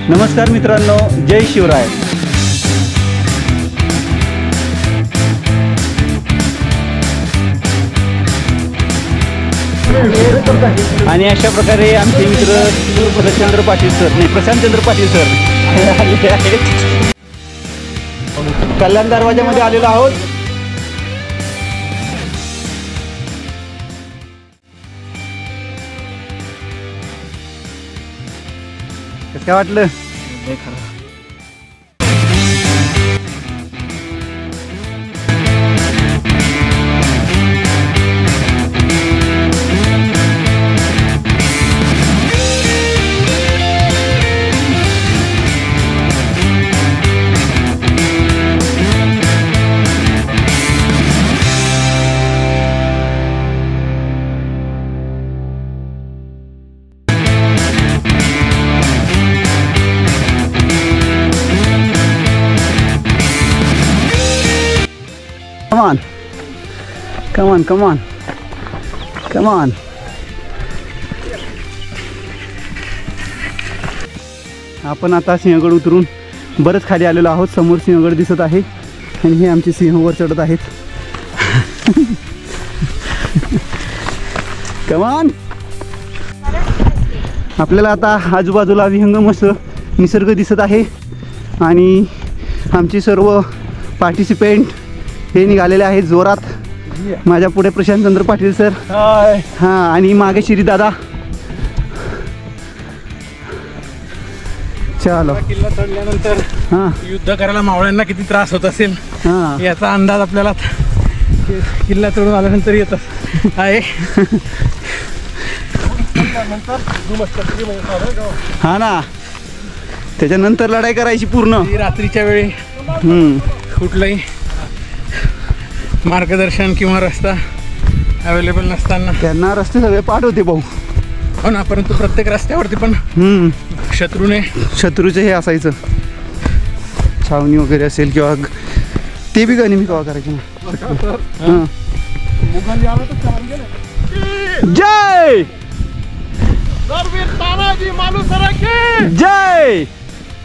नमस्कार मित्रांनो, जय शिवराय. आणि अशा प्रकारे आमचे मित्र प्रशांतचंद्र पाटील सर आलेले आहेत. कल्याण दरवाजामध्ये आलेलो आहोत. काय वाटलं? Come on. आपण आता सिंहगड उतरून बरंच खाली आलेलो आहोत. समोर सिंहगड दिसत आहे आणि हे आमचे सिंह वर चढत आहेत. Come on. आपल्याला आता आजूबाजूला विहंगम असं निसर्ग दिसत आहे आणि आमचे सर्व पार्टिसिपेंट हे निघालेले आहेत जोरात. माझ्या पुढे प्रशांतचंद्र पाटील सर, हां, आणि मागे श्री दादा. चलो, किल्ला चढल्यानंतर हां युद्ध करायला मावळ्यांना किती त्रास होत असेल हां याचा अंदाज आपल्याला किल्ला चढून आल्यानंतर येत आहे. हा ना, त्याच्यानंतर लढाई करायची पूर्ण रात्रीच्या वेळी. कुठलंही मार्गदर्शन किंवा रस्ता अवेलेबल नसताना त्यांना रस्ते सगळे पाठ होते भाऊ. हो ना, परंतु प्रत्येक रस्त्यावरती पण शत्रूचे हे असायचं, छावणी वगैरे असेल किंवा ते बी गाणी मी कवा करायचे ना. जय तानाजी मालुसरे की जय,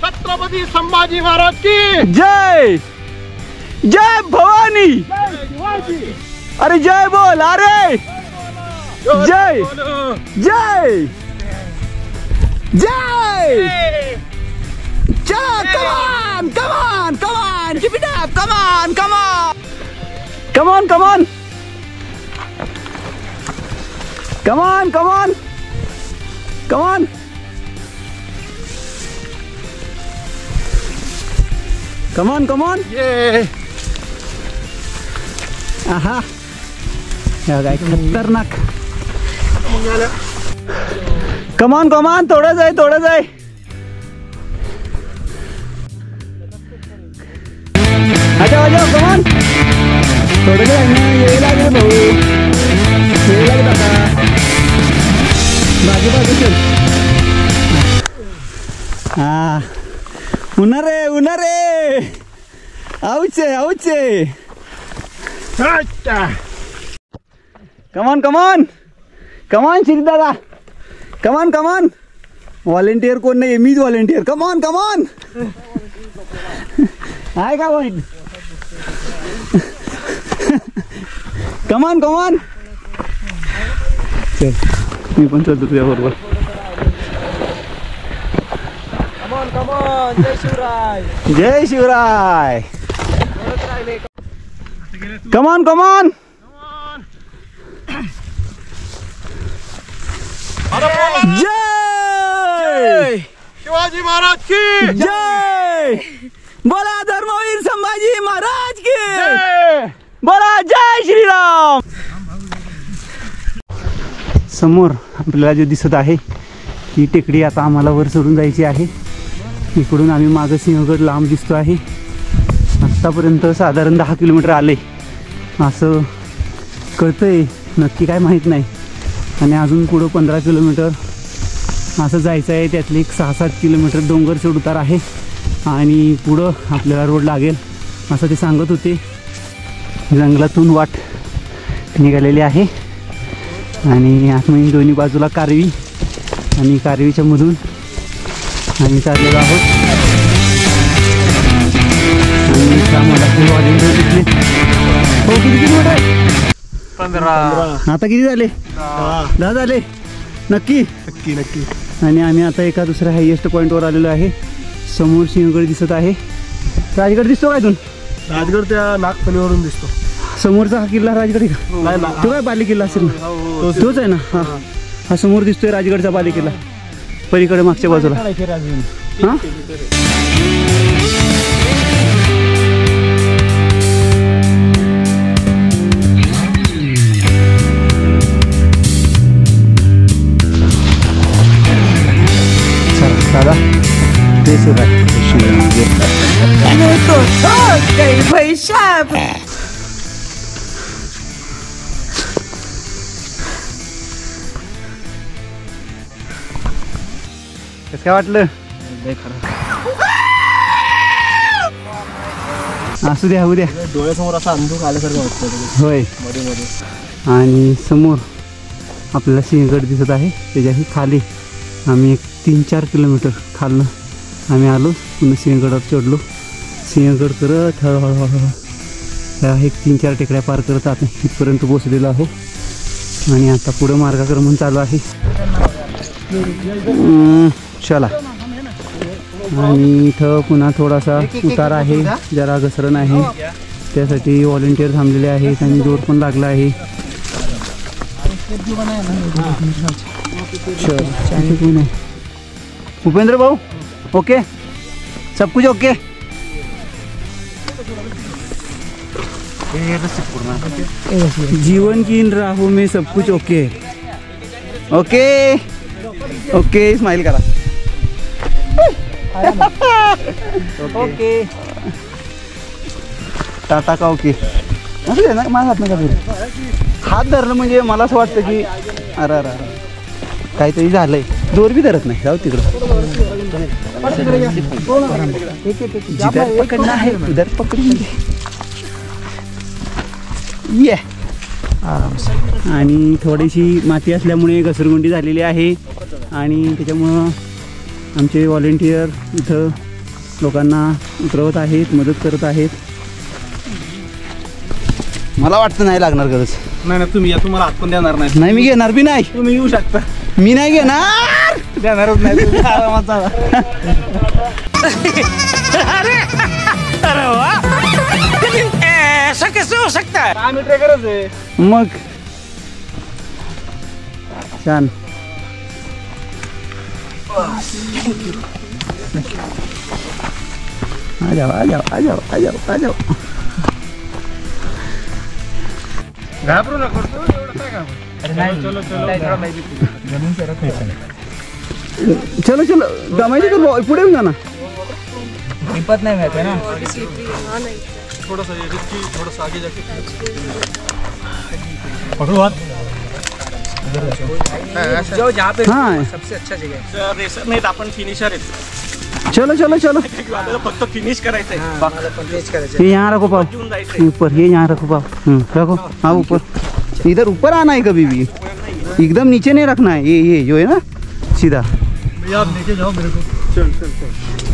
छत्रपती संभाजी महाराज की जय, जय भवानी. अरे जय बोल, अरे जय जय जय. चला, कमान कमान कमान, keep it up, कमान कमान कमान कमान कमान कमान कमान. कमान कमान. ये आहा, काय खतरनाक. कमान कमान, थोडं जाय. अच्छा कमान, थोडं जाय ना, ये लागेल भाऊ, ये लागेल आता. बाजू चल. हा, उन्हारे आऊचे. कमान श्री दादा, कमान. व्हॉलेंटियर कोण नाही, मीच व्हॉलेंटियर. कमान आहे का वाईट. कमान चल, मी पण चलतो तुझ्या बरोबर. जय शिवराय. कमान. जय शिवाजी महाराज की जय. बोला धर्मवीर संभाजी महाराज की बोला. जय श्रीराम. समोर आपल्याला जे दिसत आहे ही टेकडी आता आम्हाला वर चढून जायची आहे. इकडून आम्ही मागं सिंहगड लांब दिसतो आहे. आत्तापर्यंत साधारण 10 किलोमीटर आले असं कळतंय, नक्की काय माहीत नाही. आणि अजून पुढं 15 किलोमीटर असं जायचं आहे. त्यातले एक 6-7 किलोमीटर डोंगर चढ उतार आहे आणि पुढं आपल्याला रोड लागेल असं ते सांगत होते. जंगलातून वाट निघालेली आहे आणि आतमध्ये दोन्ही बाजूला कारवी आणि कारवीच्या मधून आम्ही चाललेलो आहोत. आणि इथं आम्हाला ते volunteer दिसले. हो किती मोठं आहे? 15. आता किती झाले? 10 झाले. नक्की. आणि आम्ही आता एका दुसऱ्या हायएस्ट पॉईंटवर आलेलो आहे. समोर सिंहगड दिसत आहे. राजगड दिसतो काय इथून? राजगड त्या नागपणीवरून दिसतो. समोरचा हा किल्ला राजगड आहे का? तो काय बाले किल्ला असेल ना? तोच आहे ना. हा हा समोर दिसतोय राजगडचा बाले किल्ला, पलीकडे मागच्या बाजूला. हा दादा ते सुद्धा कसं काय वाटलं? असू द्या उद्या डोळ्यासमोर असा अंधूक आल्यासारखं वाटतं. होय. मध्ये मध्ये आणि समोर आपल्याला सिंहगड दिसत आहे. त्याच्याही खाली आम्ही एक 3-4 किलोमीटर खालनं आम्ही आलो. पुन्हा सिंहगडावर चढलो. सिंहगड करत हळूहळू ह्या एक 3-4 टेकड्या पार करत आता इथपर्यंत पोचलेलो आहो. आणि आता पुढं मार्गक्रमण चालू आहे. चला. आणि इथं पुन्हा थोडासा उतार आहे, जरा घसरण आहे. त्यासाठी व्हॉलेंटियर थांबलेले आहेत आणि जोर पण लागला आहे. उपेंद्र भाऊ ओके, सब कुछ ओके. जीवन की इन राहों में सब कुछ ओके. ओके ओके स्माइल करा. ओके टाटा का ओके. असं आहे ना, माझा हात नका धरू. हात धरलं म्हणजे मला असं वाटतं की अरे अरे अरे काहीतरी झालंय. जोर बी धरत नाही. जाऊ तिकडं. जिधर पकडणं आहे उधर पकडून ये. आणि थोडीशी माती असल्यामुळे घसरगुंडी झालेली आहे. आणि त्याच्यामुळं आमचे व्हॉलेंटियर इथं लोकांना उतरवत आहेत, मदत करत आहेत. मला वाटतं नाही लागणार गरज. नाही तुम्ही या, तुम्हाला हात पण देणार नाही. नाही मी घेणार बी नाही. तुम्ही येऊ शकता. मी नाही घेणार. देणारच नाही तुम्ही. आरामात जावा. अरे वाह, ऐसा कैसे हो सकता है? 6 मीटर गरज आहे. मग छान. आ जाओ आ जाओ आ जाओ आ जाओ आ जाओ. घाबरू नको. एवढं काय घाबरू? चलो चलो चलो दमायची तर पुढे येऊन जा ना. हिम्मत नहीं रहते ना. थोड़ा सा आगे जाके पकड़ो हाथ. जो जहाँ पे हाँ. सबसे अच्छा जगह है. रेसर नाहीत आपण, फिनिशर आहेत. चलो चलो चलो. आपल्याला फक्त फिनिश करायचंय. ये यहाँ रखो पाओ. ऊपर ये यहाँ रखो पाओ. रखो. हाँ ऊपर. इधर ऊपर आना है कभी भी. एकदम नीचे नहीं रखना है. ये जो है ना सीधा. भैया आप लेके जाओ मेरे को. चल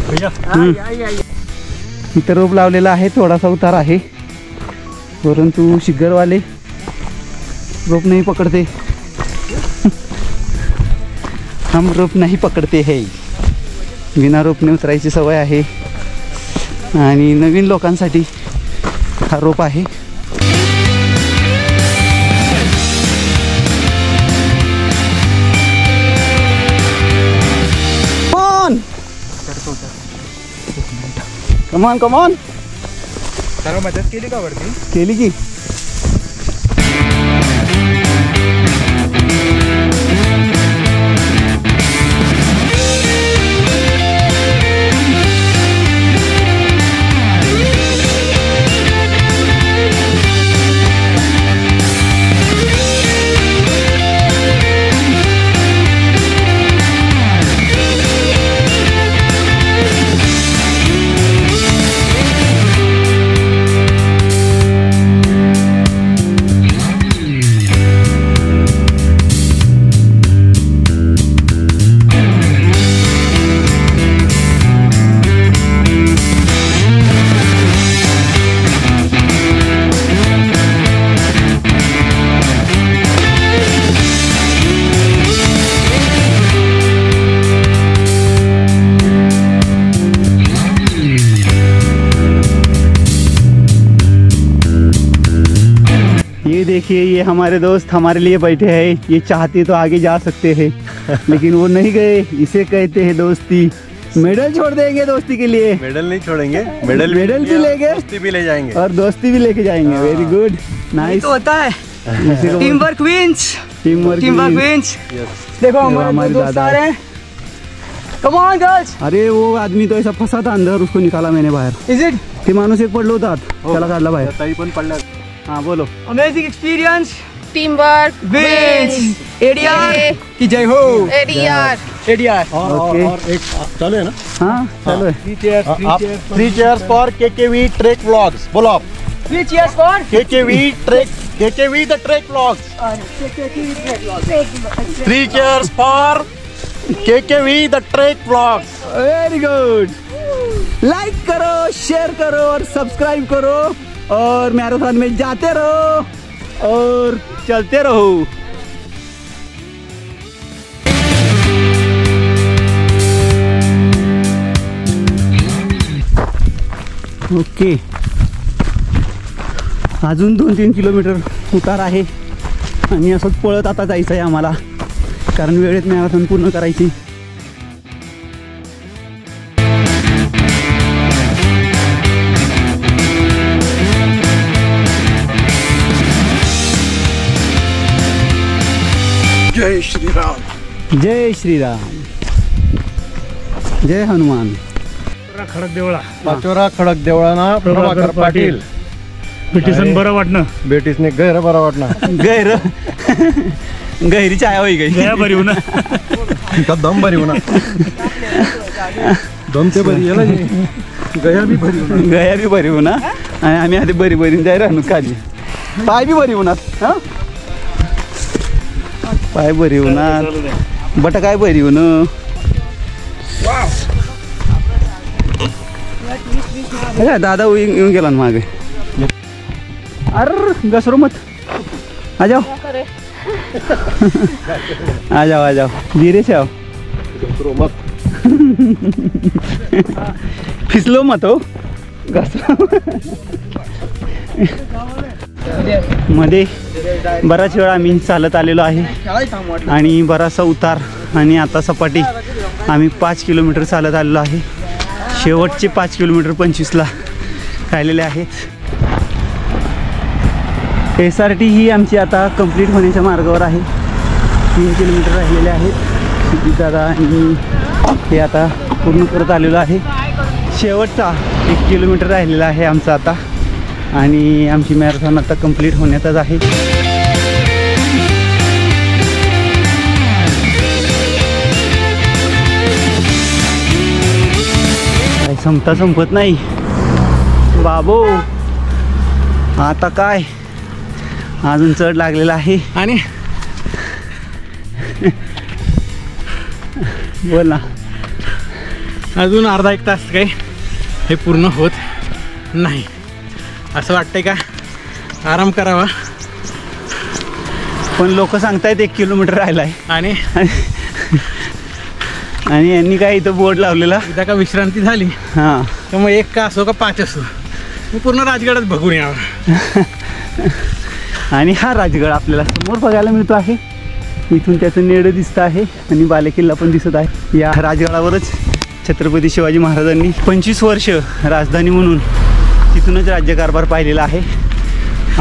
भैया. इथं रोप लावलेला आहे. थोडासा उतार आहे, परंतु शिग्गरवाले रोप नहीं पकड़ते. हम रोप नहीं पकड़ते है. बिना रोपने उतरायची सवय आहे. आणि नवीन लोकांसाठी हा रोप आहे. Come on come on. सर्व मदत केली का वरती? केली की. देखिए ये हमारे दोस्त हमारे लिए बैठे हैं, ये चाहते तो आगे जा सकते हैं लेकिन वो नहीं गए, इसे कहते हैं दोस्ती। मेडल छोड़ देंगे दोस्ती के लिए, मेडल नहीं छोड़ेंगे, मेडल भी लेंगे, दोस्ती भी ले जाएंगे और दोस्ती भी लेके जाएंगे। Very good, nice. तो होता है team work wins, team work wins. देखो हमारे दोस्त दादा आ रहे हैं। Come on girls. अरे वो आदमी तो ऐसा फंसा था अंदर, उसको निकाला मैंने बाहेर। इज इट ते माणूस एक पडलो होता, त्याला काढला बाहेर। ताई पण पडल्या। हाँ बोलो। Amazing experience, team work wins. ADR की जय हो। ADR ADR. ओके। और एक चालू है ना? हाँ चलो है। 3 cheers for KKV trek vlogs. बोलो आप। 3 cheers for KKV the trek vlogs. 3 cheers for KKV the trek vlogs. Very good. Like करो, शेयर करो और सब्सक्राइब करो और मैराथन में जाते रहो और चलते रहो। ओके, अजून 2-3 किलोमीटर उतार आहे आणि असंच पळत आता जायचं आहे आम्हाला, कारण वेळेत मॅरेथॉन पूर्ण करायची। जय श्रीराम। जय श्रीराम, जय हनुमान। खडक देवळा, पाचोरा खडक देवळाना प्रभाकर पाटील। पिटिशन बरं वाटणं, बेटीसने गैर बरा वाटना। गैर गैरी चाय होई गई, गया बरी होना का दम भरी होना, दम ते भरी याला गया भी भरी होना, गया बी बरी होना आणि आम्ही आधी बरी बरी जाय राहणं खाली, पाय बी बरी होणार। हा पाय बरी होणार, बट काय बरी होणं। दादा येऊन गेला ना मागे। अरे घसरो मत, आ जाओ आ जाओ आ जाओ, धीरे से आओ। फिसलो मत हो, मध्ये बराच वेळ आम्ही चालत आलेलो आहे आणि बराचसा उतार आणि आता सपाटी। आम्ही 5 किलोमीटर चालत आलेलो आहे, शेवटचे 5 किलोमीटर 25ला राहिलेले आहेत। SRT ही आमची आता कंप्लीट होण्याच्या मार्गावर आहे, 3 किलोमीटर राहिलेले आहेत दादा आणि हे आता पूर्ण करत आलेलो आहे। शेवटचा 1 किलोमीटर राहिलेला आहे आमचा आता आणि आमची मॅरेथॉन आता कंप्लीट होण्यातच आहे। काय संपत नाही बाबो, आता काय अजून चढ लागलेला आहे आणि बोल ना। अजून अर्धा 1 तास काय हे पूर्ण होत नाही, असं वाटतंय का आराम करावा, पण लोक सांगतायत 1 किलोमीटर राहिलाय आणि आणि यांनी काय इथं बोर्ड लावलेला। उद्या का विश्रांती झाली हां तर मग 1 का असो का 5 असो मी पूर्ण राजगडच बघून यावं। आणि हा राजगड आपल्याला समोर बघायला मिळतो आहे, इथून त्याचं नेड दिसतं आहे आणि बालेकिल्ला पण दिसत आहे। या राजगडावरच छत्रपती शिवाजी महाराजांनी 25 वर्ष राजधानी म्हणून तिथूनच राज्यकारभार पाहिलेला आहे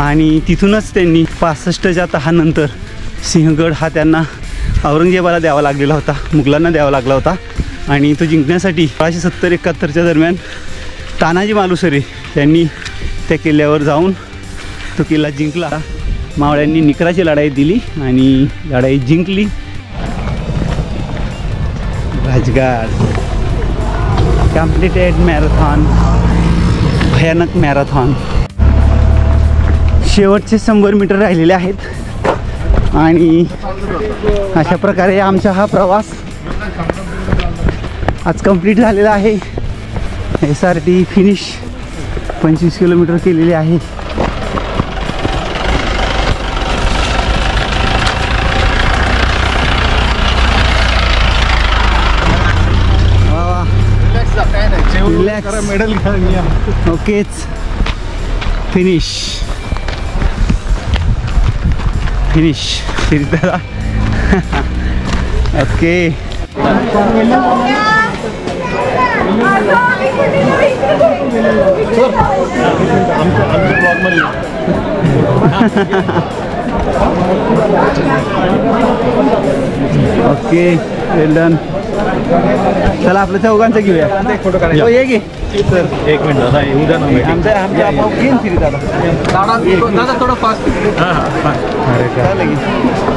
आणि तिथूनच त्यांनी 65च्या तहानंतर सिंहगड हा त्यांना औरंगजेबाला द्यावा लागलेला होता, मुघलांना द्यावा लागला होता आणि तो जिंकण्यासाठी 1670-71च्या दरम्यान तानाजी मालुसरे यांनी त्या किल्ल्यावर जाऊन तो किल्ला जिंकला। मावळ्यांनी निकराची लढाई दिली आणि लढाई जिंकली। राजगड कम्प्लीटेड मॅरेथॉन, भयानक मॅरेथॉन। शेवटचे 100 मीटर राहिलेले आहेत आणि अशा प्रकारे आमचा हा प्रवास आज कंप्लीट झालेला आहे। SRT फिनिश 25 किलोमीटर केलेले आहे। मेडल ओकेच फिनिश। फिनिश शिरीदादा. ओके. Okay well done. चला आपल्या चौघांचं घेऊया. फोटो हो, ये की एक मिनिट दादा येऊ द्या ना आमच्या आपोआप घेईन शिरीदादा. दादा थोडं फास्ट. चालेल की.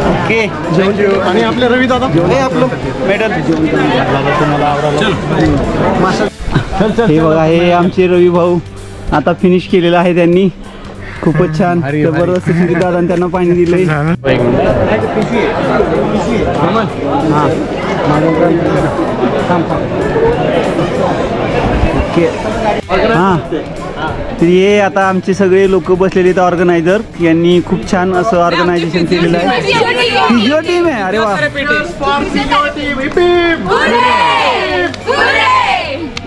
ओके. आणि आपले रवी दादा हे आपलं मेडल. तुम्हाला हे बघा हे आमचे रवी भाऊ आता फिनिश केलेलं आहे त्यांनी. खूपच छान जबरदस्त शिरीदादा त्यांना पाणी दिलंय. हां तर हे आता आमचे सगळे लोक बसलेले आहेत ऑर्गनायझर. यांनी खूप छान असं ऑर्गनायझेशन केलेलं आहे. फिजिओ टीम आहे. अरे वा.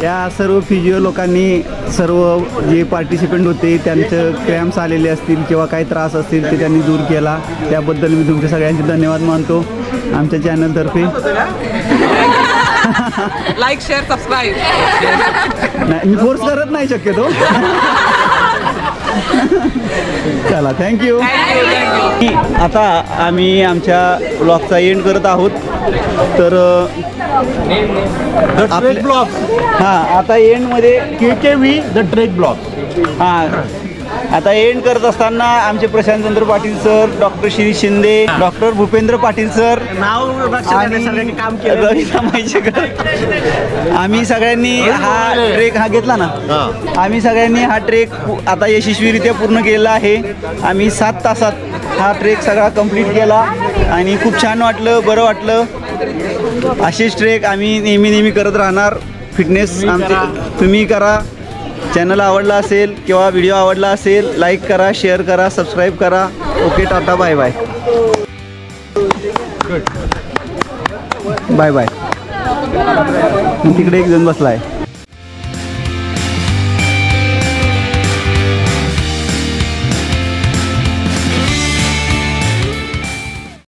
या सर्व फिजिओ लोकांनी सर्व जे पार्टिसिपंट होते त्यांचं क्रॅम्प्स आलेले असतील किंवा काही त्रास असतील ते त्यांनी दूर केला. त्याबद्दल मी तुमच्या सगळ्यांचे धन्यवाद मानतो आमच्या चॅनलतर्फे. Like share subscribe. नाही मी फोर्स करत नाही शक्यतो. चला थँक्यू. आता आम्ही आमच्या ब्लॉगचा एंड करत आहोत. तर ब्लॉग हां आता एंडमध्ये KKV द ट्रेक ब्लॉग. हां आता एंड करत असताना आमचे Prashantchandra Patil sir, doctor Shri Shinde, doctor Bhupendra Patil sir, नाव काम केलं. रवी समायचेकर, आम्ही सगळ्यांनी हा ट्रेक घेतला ना. आम्ही सगळ्यांनी हा ट्रेक आता यशस्वीरित्या पूर्ण केलेला आहे. आम्ही 7 तासात हा ट्रेक सगळा कंप्लीट केला आणि खूप छान वाटलं, बरं वाटलं. असेच ट्रेक आम्ही नेहमी करत राहणार. फिटनेस आमचे तुम्ही करा. चॅनल आवडला असेल किंवा व्हिडिओ आवडला असेल लाईक करा, शेअर करा, सबस्क्राईब करा. Okay tata bye bye. Bye bye. तिकडे एक जण बसला आहे.